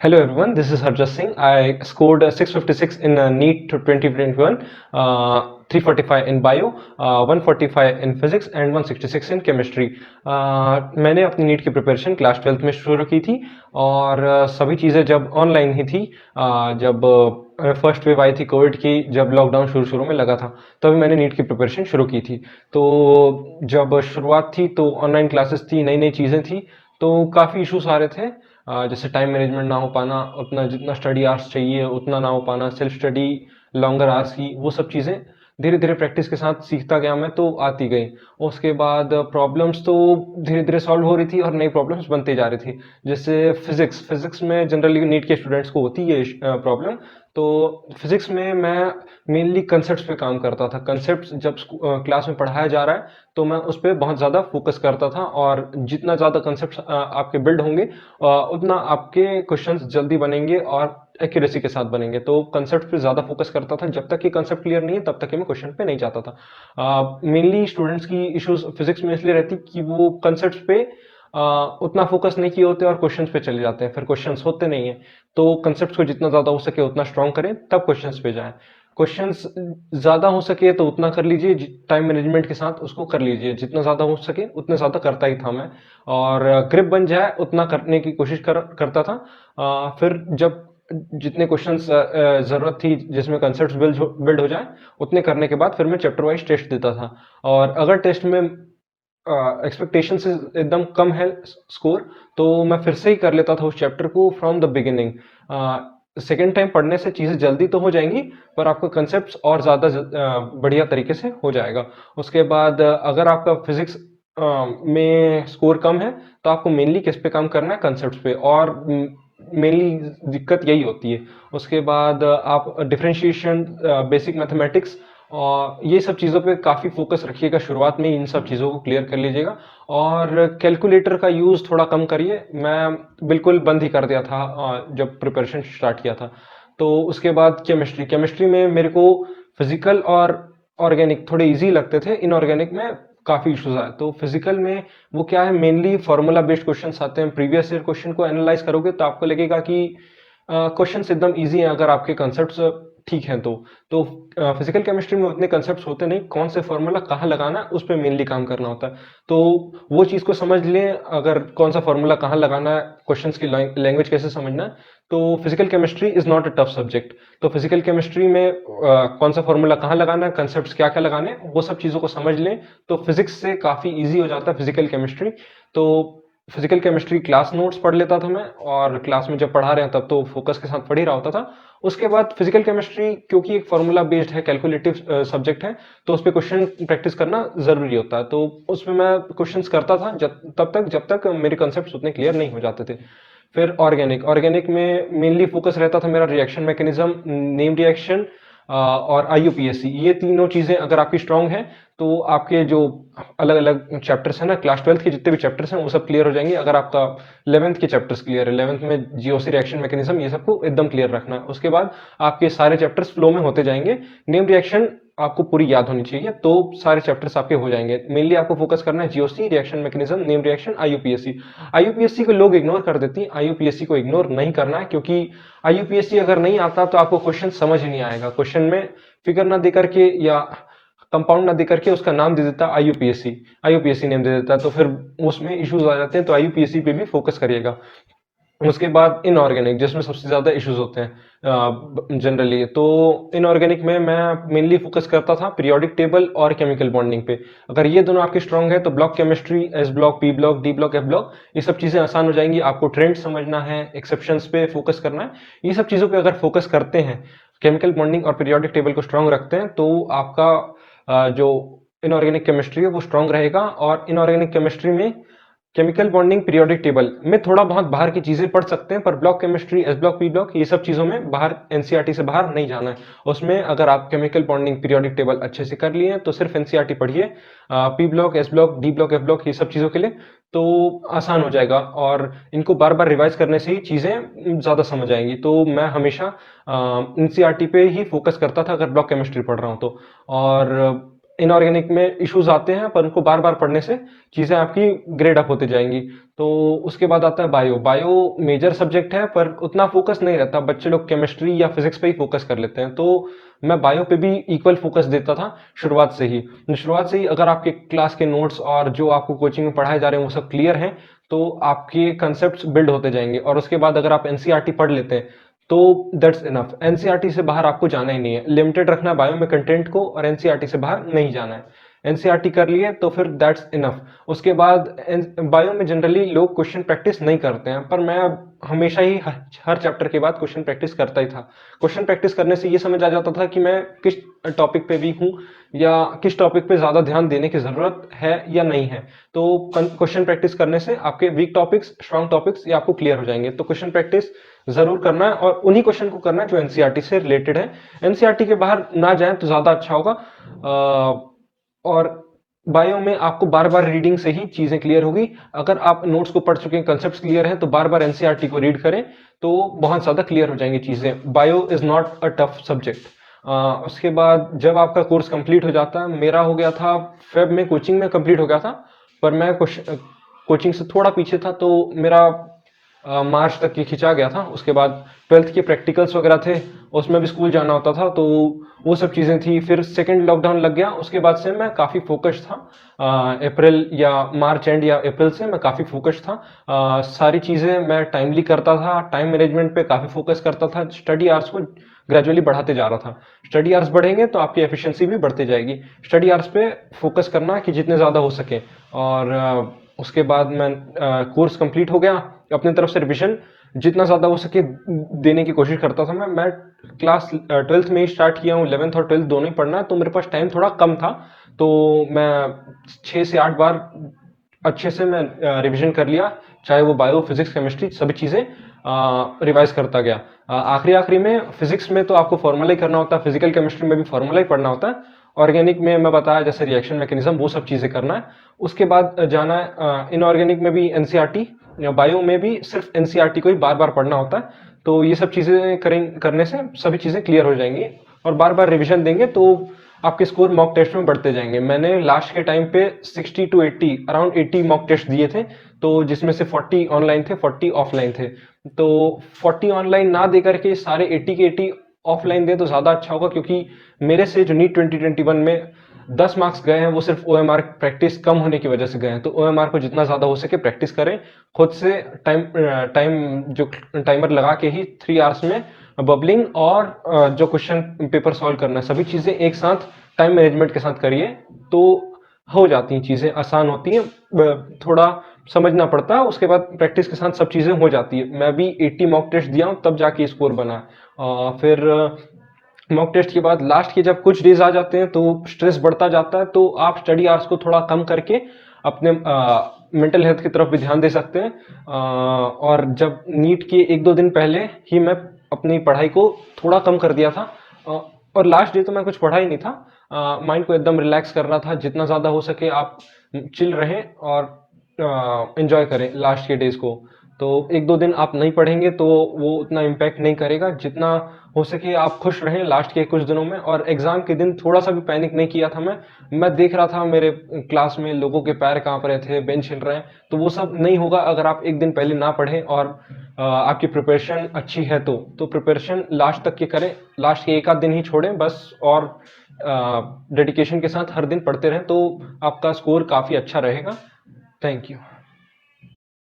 Hello everyone, this is Harjat Singh. I scored 656 in NEET 2021, 345 in bio, 145 in physics and 166 in chemistry. मैंने अपनी NEET की preparation class 12th में शुरू की थी और सभी चीज़ें जब ऑनलाइन ही थी। जब फर्स्ट वेव आई थी कोविड की, जब लॉकडाउन शुरू में लगा था, तभी मैंने नीट की प्रिपरेशन शुरू की थी। तो जब शुरुआत थी तो ऑनलाइन क्लासेस थी, नई नई चीज़ें थी, तो काफ़ी इश्यूज आ रहे थे। जैसे टाइम मैनेजमेंट ना हो पाना, उतना जितना स्टडी आवर्स चाहिए उतना ना हो पाना, सेल्फ स्टडी लॉन्गर आवर्स की, वो सब चीज़ें धीरे धीरे प्रैक्टिस के साथ सीखता गया मैं, तो आती गई। उसके बाद प्रॉब्लम्स तो धीरे धीरे सॉल्व हो रही थी और नई प्रॉब्लम्स बनती जा रही थी। जैसे फिजिक्स में जनरली नीट के स्टूडेंट्स को होती है प्रॉब्लम। तो फिजिक्स में मैं मेनली कंसेप्ट्स पे काम करता था। कंसेप्ट्स जब क्लास में पढ़ाया जा रहा है तो मैं उस पर बहुत ज़्यादा फोकस करता था, और जितना ज़्यादा कंसेप्ट आपके बिल्ड होंगे उतना आपके क्वेश्चंस जल्दी बनेंगे और एक्यूरेसी के साथ बनेंगे। तो कंसेप्ट पे ज़्यादा फोकस करता था। जब तक कि कंसेप्ट क्लियर नहीं है तब तक कि मैं क्वेश्चन पे नहीं जाता था। मेनली स्टूडेंट्स की इश्यूज फिजिक्स में इसलिए रहती कि वो कंसेप्ट पे उतना फोकस नहीं किए होते और क्वेश्चंस पे चले जाते हैं, फिर क्वेश्चंस होते नहीं है। तो कंसेप्ट को जितना ज़्यादा हो सके उतना स्ट्रॉन्ग करें, तब क्वेश्चंस पे जाएं। क्वेश्चंस ज़्यादा हो सके तो उतना कर लीजिए, टाइम मैनेजमेंट के साथ उसको कर लीजिए, जितना ज़्यादा हो सके उतना ज़्यादा करता ही था मैं। और ग्रिप बन जाए उतना करने की कोशिश करता था। फिर जब जितने क्वेश्चंस ज़रूरत थी जिसमें कंसेप्ट बिल्ड हो जाए, उतने करने के बाद फिर मैं चैप्टर वाइज टेस्ट देता था। और अगर टेस्ट में एक्सपेक्टेशन से एकदम कम है स्कोर, तो मैं फिर से ही कर लेता था उस चैप्टर को from the beginning. Second time पढ़ने से चीज़ें जल्दी तो हो जाएंगी, पर आपका कंसेप्ट और ज़्यादा बढ़िया तरीके से हो जाएगा। उसके बाद अगर आपका फिजिक्स में स्कोर कम है तो आपको मेनली किस पे काम करना है, कंसेप्ट पे, और मेनली दिक्कत यही होती है। उसके बाद आप डिफरेंशिएशन, बेसिक मैथमेटिक्स और ये सब चीज़ों पे काफ़ी फोकस रखिएगा। शुरुआत में इन सब चीज़ों को क्लियर कर लीजिएगा। और कैलकुलेटर का यूज़ थोड़ा कम करिए। मैं बिल्कुल बंद ही कर दिया था जब प्रिपरेशन स्टार्ट किया था। तो उसके बाद केमिस्ट्री में मेरे को फिजिकल और ऑर्गेनिक थोड़े इजी लगते थे। इनऑर्गेनिक में काफ़ी इश्यूज आए। तो फिजिकल में वो क्या है, मेनली फार्मूला बेस्ड क्वेश्चंस आते हैं। प्रीवियस ईयर क्वेश्चन को एनालाइज करोगे तो आपको लगेगा कि क्वेश्चंस एकदम इजी हैं अगर आपके कंसेप्ट्स ठीक हैं तो फिजिकल केमिस्ट्री में उतने कंसेप्ट्स होते नहीं। कौन से फार्मूला कहाँ लगाना है उस पर मेनली काम करना होता है। तो वो चीज़ को समझ लें, अगर कौन सा फार्मूला कहाँ लगाना है, क्वेश्चंस की लैंग्वेज कैसे समझना है, तो physical chemistry is not a tough subject. तो फिजिकल केमिस्ट्री में कौन सा फार्मूला कहाँ लगाना है, कंसेप्ट्स क्या क्या लगाने हैं, वो सब चीज़ों को समझ लें तो फिजिक्स से काफ़ी ईजी हो जाता है फिजिकल केमिस्ट्री। तो फिजिकल केमिस्ट्री क्लास नोट्स पढ़ लेता था मैं, और क्लास में जब पढ़ा रहे हैं तब तो फोकस के साथ पढ़ ही रहा होता था। उसके बाद फिजिकल केमिस्ट्री क्योंकि एक फार्मूला बेस्ड है, कैलकुलेटिव सब्जेक्ट है, तो उस पर क्वेश्चन प्रैक्टिस करना जरूरी होता है। तो उसमें मैं क्वेश्चंस करता था जब तक मेरे कंसेप्ट उतने क्लियर नहीं हो जाते थे। फिर ऑर्गेनिक में मेनली फोकस रहता था मेरा रिएक्शन मैकेनिज्म, नेम रिएक्शन और आईयूपीएसी। ये तीनों चीजें अगर आपकी स्ट्रांग है तो आपके जो अलग अलग चैप्टर्स हैं ना, क्लास 12th के जितने भी चैप्टर्स हैं वो सब क्लियर हो जाएंगे। अगर आपका 11th के चैप्टर्स क्लियर है, 11th में जीओसी रिएक्शन मैकेनिज्म, ये सबको एकदम क्लियर रखना है। उसके बाद आपके सारे चैप्टर्स फ्लो में होते जाएंगे। नेम रिएक्शन आपको पूरी याद होनी चाहिए, तो सारे चैप्टर्स आपके हो जाएंगे। मेनली आपको फोकस करना है GOC, reaction mechanism, name reaction, IUPAC. आईयूपीएससी को लोग इग्नोर कर देती हैं, आईयूपीएससी को इग्नोर नहीं करना है, क्योंकि आईयूपीएससी अगर नहीं आता तो आपको क्वेश्चन समझ ही नहीं आएगा। क्वेश्चन में फिगर ना दे करके या कंपाउंड ना दे करके उसका नाम दे देता आईयूपीएससी नेम दे देता है, तो फिर उसमें इश्यूज आ जाते हैं। तो आईयूपीएससी पे भी फोकस करिएगा। उसके बाद इनऑर्गेनिक, जिसमें सबसे ज्यादा इश्यूज होते हैं जनरली, तो इनऑर्गेनिक में मैं मेनली फोकस करता था पीरियोडिक टेबल और केमिकल बॉन्डिंग पे। अगर ये दोनों आपके स्ट्रांग है तो block chemistry, S block, P block, D block, F block, ये सब चीजें आसान हो जाएंगी। आपको ट्रेंड समझना है, एक्सेप्शंस पे फोकस करना है। ये सब चीजों पे अगर फोकस करते हैं, केमिकल बॉन्डिंग और पीरियोडिक टेबल को स्ट्रांग रखते हैं, तो आपका जो इनऑर्गेनिक केमिस्ट्री है वो स्ट्रांग रहेगा। और इनऑर्गेनिक केमिस्ट्री में केमिकल बॉन्डिंग, पीरियोडिक टेबल में थोड़ा बहुत बाहर की चीजें पढ़ सकते हैं, पर block chemistry, S block, P block, ये सब चीजों में बाहर एनसीईआरटी से बाहर नहीं जाना है। उसमें अगर आप केमिकल बॉन्डिंग, पीरियोडिक टेबल अच्छे से कर लिए तो सिर्फ एनसीईआरटी पढ़िए। P block, S block, D block, F block, ये सब चीजों के लिए तो आसान हो जाएगा, और इनको बार बार रिवाइज करने से ही चीजें ज्यादा समझ आएंगी। तो मैं हमेशा एनसीईआरटी पे ही फोकस करता था अगर ब्लॉक केमिस्ट्री पढ़ रहा हूँ तो। और इनऑर्गेनिक में इश्यूज आते हैं, पर उनको बार बार पढ़ने से चीज़ें आपकी ग्रेड अप होती जाएंगी। तो उसके बाद आता है बायो। बायो मेजर सब्जेक्ट है पर उतना फोकस नहीं रहता, बच्चे लोग केमिस्ट्री या फिजिक्स पे ही फोकस कर लेते हैं। तो मैं बायो पे भी इक्वल फोकस देता था शुरुआत से ही। अगर आपके क्लास के नोट्स और जो आपको कोचिंग में पढ़ाए जा रहे हैं वो सब क्लियर हैं, तो आपके कंसेप्ट बिल्ड होते जाएंगे। और उसके बाद अगर आप एनसीईआरटी पढ़ लेते हैं तो दैट्स इनफ। एनसीईआरटी से बाहर आपको जाना ही नहीं है, लिमिटेड रखना है बायो में कंटेंट को, और एनसीईआरटी से बाहर नहीं जाना है। एनसीईआरटी कर लिए तो फिर दैट्स इनफ। उसके बाद बायो में जनरली लोग क्वेश्चन प्रैक्टिस नहीं करते हैं, पर मैं हमेशा ही हर चैप्टर के बाद क्वेश्चन प्रैक्टिस करता ही था। क्वेश्चन प्रैक्टिस करने से ये समझ आ जाता था कि मैं किस टॉपिक पे वीक हूँ या किस टॉपिक पे ज़्यादा ध्यान देने की ज़रूरत है या नहीं है। तो क्वेश्चन प्रैक्टिस करने से आपके वीक टॉपिक्स, स्ट्रॉन्ग टॉपिक्स ये आपको क्लियर हो जाएंगे। तो क्वेश्चन प्रैक्टिस जरूर करना है, और उन्हीं क्वेश्चन को करना है जो एनसीईआरटी से रिलेटेड है। एनसीईआरटी के बाहर ना जाएं तो ज़्यादा अच्छा होगा। और बायो में आपको बार बार रीडिंग से ही चीज़ें क्लियर होगी। अगर आप नोट्स को पढ़ चुके हैं, कंसेप्ट क्लियर हैं, तो बार बार एनसीईआरटी को रीड करें तो बहुत ज़्यादा क्लियर हो जाएंगी चीज़ें। Bio is not a tough subject. उसके बाद जब आपका कोर्स कंप्लीट हो जाता है, मेरा हो गया था फेब में, कोचिंग में कंप्लीट हो गया था, पर मैं कोचिंग से थोड़ा पीछे था, तो मेरा मार्च तक ये खिंचा गया था। उसके बाद 12th के प्रैक्टिकल्स वगैरह थे, उसमें भी स्कूल जाना होता था, तो वो सब चीज़ें थी। फिर सेकेंड लॉकडाउन लग गया, उसके बाद से मैं काफ़ी फोकस्ड था। अप्रैल या मार्च एंड या अप्रैल से मैं काफ़ी फोकस्ड था। सारी चीज़ें मैं टाइमली करता था, टाइम मैनेजमेंट पे काफ़ी फोकस करता था, स्टडी आवर्स को ग्रेजुअली बढ़ाते जा रहा था। स्टडी आवर्स बढ़ेंगे तो आपकी एफिशिएंसी भी बढ़ती जाएगी। स्टडी आवर्स पे फोकस करना कि जितने ज़्यादा हो सके। और उसके बाद मैं कोर्स कंप्लीट हो गया, अपनी तरफ से रिविजन जितना ज़्यादा हो सके देने की कोशिश करता था। मैं क्लास 12th में ही स्टार्ट किया हूँ, 11th और 12th दोनों ही पढ़ना है, तो मेरे पास टाइम थोड़ा कम था, तो मैं 6 से 8 बार अच्छे से मैं रिवीजन कर लिया, चाहे वो बायो, फिजिक्स, केमिस्ट्री, सभी चीज़ें रिवाइज करता गया। आखिरी में फिजिक्स में तो आपको फॉर्मूला ही करना होता है, फिजिकल केमिस्ट्री में भी फॉर्मूला ही पढ़ना होता है, ऑर्गेनिक में मैं बताया जैसे रिएक्शन मैकेनिज्म, वो सब चीज़ें करना है। उसके बाद जाना है इनऑर्गेनिक में भी एनसीईआरटी, बायो में भी सिर्फ एनसीईआरटी को ही बार बार पढ़ना होता है। तो ये सब चीज़ें करने से सभी चीज़ें क्लियर हो जाएंगी, और बार बार रिविजन देंगे तो आपके स्कोर मॉक टेस्ट में बढ़ते जाएंगे। मैंने लास्ट के टाइम पे 60 to 80, अराउंड 80 मॉक टेस्ट दिए थे, तो जिसमें से 40 ऑनलाइन थे, 40 ऑफलाइन थे। तो 40 ऑनलाइन ना दे करके सारे 80 के 80 ऑफलाइन दें तो ज़्यादा अच्छा होगा, क्योंकि मेरे से जो नीट 2021 में 10 मार्क्स गए हैं वो सिर्फ ओएमआर प्रैक्टिस कम होने की वजह से गए हैं। तो ओएमआर को जितना ज़्यादा हो सके प्रैक्टिस करें, खुद से टाइम जो टाइमर लगा के ही 3 आवर्स में बबलिंग और जो क्वेश्चन पेपर सॉल्व करना है, सभी चीज़ें एक साथ टाइम मैनेजमेंट के साथ करिए तो हो जाती हैं, चीज़ें आसान होती हैं। थोड़ा समझना पड़ता है, उसके बाद प्रैक्टिस के साथ सब चीज़ें हो जाती है। मैं भी 80 मॉक टेस्ट दिया हूँ तब जाके स्कोर बना। फिर मॉक टेस्ट के बाद लास्ट के जब कुछ डेज आ जाते हैं तो स्ट्रेस बढ़ता जाता है, तो आप स्टडी आवर्स को थोड़ा कम करके अपने मेंटल हेल्थ की तरफ भी ध्यान दे सकते हैं। और जब नीट के 1-2 दिन पहले ही मैं अपनी पढ़ाई को थोड़ा कम कर दिया था, और लास्ट डे तो मैं कुछ पढ़ा ही नहीं था, माइंड को एकदम रिलैक्स कर रहा था। जितना ज़्यादा हो सके आप चिल रहें और एंजॉय करें लास्ट के डेज को। तो 1-2 दिन आप नहीं पढ़ेंगे तो वो उतना इम्पैक्ट नहीं करेगा, जितना हो सके आप खुश रहें लास्ट के कुछ दिनों में। और एग्ज़ाम के दिन थोड़ा सा भी पैनिक नहीं किया था मैं देख रहा था मेरे क्लास में लोगों के पैर कांप रहे थे, बेंच हिल रहे हैं, तो वो सब नहीं होगा अगर आप एक दिन पहले ना पढ़ें और आपकी प्रिपरेशन अच्छी है तो प्रिपरेशन लास्ट तक के करें, लास्ट के 1 आध दिन ही छोड़ें बस। और डेडिकेशन के साथ हर दिन पढ़ते रहें तो आपका स्कोर काफ़ी अच्छा रहेगा। Thank you.